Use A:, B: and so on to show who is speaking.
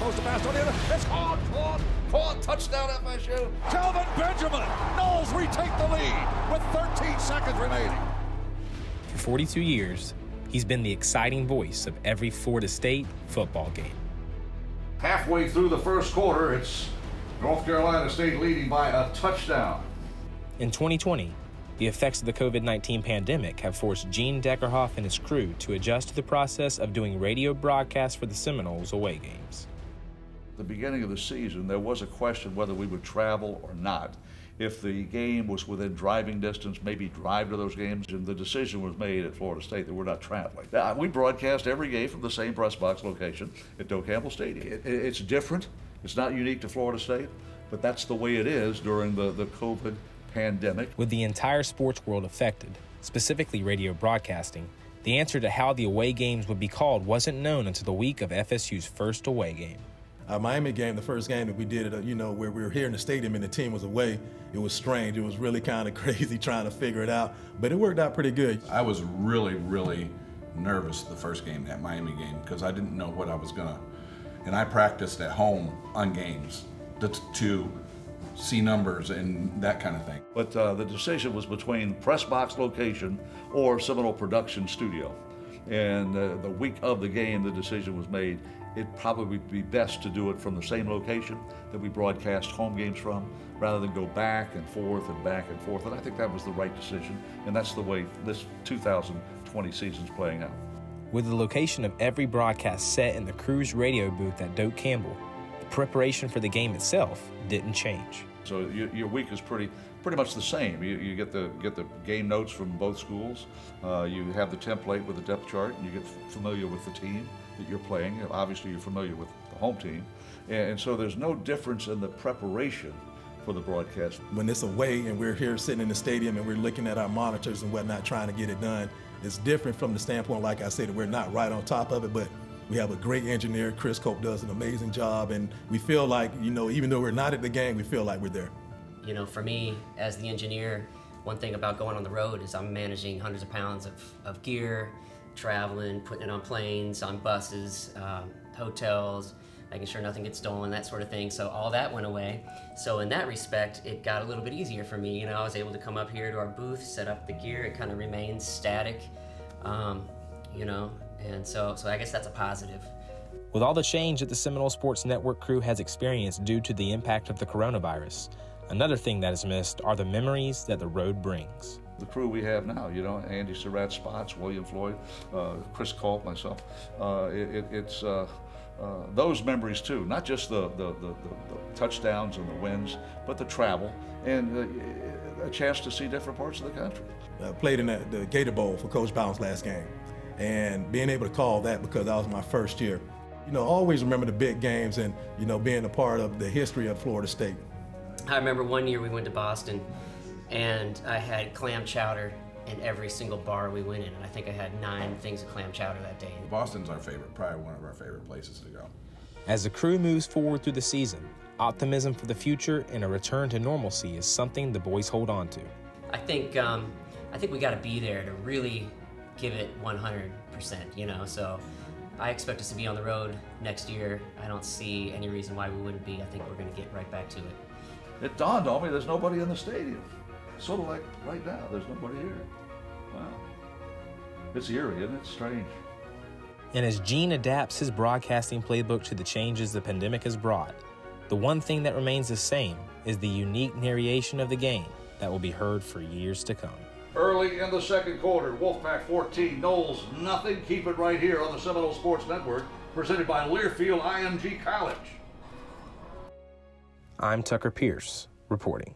A: throws the pass on the other. It's caught, touchdown FSU. Calvin Benjamin. Noles retake the lead with 13 seconds remaining.
B: For 42 years, he's been the exciting voice of every Florida State football game.
A: Halfway through the first quarter, it's North Carolina State leading by a touchdown.
B: In 2020, the effects of the COVID-19 pandemic have forced Gene Deckerhoff and his crew to adjust to the process of doing radio broadcasts for the Seminoles away games.
A: At the beginning of the season, there was a question whether we would travel or not. If the game was within driving distance, maybe drive to those games, and the decision was made at Florida State that we're not traveling. We broadcast every game from the same press box location at Doak Campbell Stadium. It's different. It's not unique to Florida State, but that's the way it is during the COVID pandemic.
B: With the entire sports world affected, specifically radio broadcasting, the answer to how the away games would be called wasn't known until the week of FSU's first away game.
C: Our Miami game, the first game that we did, where we were here in the stadium and the team was away, it was strange. It was really kind of crazy trying to figure it out, but it worked out pretty good.
D: I was really, really nervous the first game, that Miami game, because I didn't know what I was gonna, and I practiced at home on games to see numbers and that kind of thing.
A: But the decision was between press box location or Seminole production studio. And the week of the game, the decision was made, it'd probably be best to do it from the same location that we broadcast home games from, rather than go back and forth and back and forth. And I think that was the right decision, and that's the way this 2020 season's playing out.
B: With the location of every broadcast set in the crew's radio booth at Doak Campbell, the preparation for the game itself didn't change.
A: So your week is pretty much the same. You get the game notes from both schools. You have the template with the depth chart, and you get familiar with the team that you're playing. Obviously, you're familiar with the home team. And so there's no difference in the preparation for the broadcast.
C: When it's away and we're here sitting in the stadium and we're looking at our monitors and whatnot, trying to get it done, it's different from the standpoint, like I said, that we're not right on top of it, but we have a great engineer. Chris Cope does an amazing job, and we feel like, even though we're not at the game, we feel like we're there.
E: For me, as the engineer, one thing about going on the road is I'm managing hundreds of pounds of gear, traveling, putting it on planes, on buses, hotels, making sure nothing gets stolen, that sort of thing. So all that went away. So in that respect, it got a little bit easier for me. I was able to come up here to our booth, set up the gear. It kind of remains static, and so I guess that's a positive.
B: With all the change that the Seminole Sports Network crew has experienced due to the impact of the coronavirus, another thing that is missed are the memories that the road brings.
A: The crew we have now, Andy Surratt, Spots, William Floyd, Chris Culp, myself, it's those memories too, not just the touchdowns and the wins, but the travel and a chance to see different parts of the country.
C: I played in the Gator Bowl for Coach Bound's last game, and being able to call that because that was my first year. Always remember the big games and, being a part of the history of Florida State.
E: I remember one year we went to Boston, and I had clam chowder in every single bar we went in, and I think I had 9 things of clam chowder that day.
D: Boston's our favorite, probably one of our favorite places to go.
B: As the crew moves forward through the season, optimism for the future and a return to normalcy is something the boys hold on to.
E: I think we got to be there to really give it 100%, so I expect us to be on the road next year. I don't see any reason why we wouldn't be. I think we're going to get right back to it.
A: It dawned on me there's nobody in the stadium. Sort of like right now, there's nobody here. Wow. It's eerie, isn't it? Strange.
B: And as Gene adapts his broadcasting playbook to the changes the pandemic has brought, the one thing that remains the same is the unique narration of the game that will be heard for years to come.
A: Early in the second quarter, Wolfpack 14, Noles nothing. Keep it right here on the Seminole Sports Network, presented by Learfield IMG College.
B: I'm Tucker Pierce, reporting.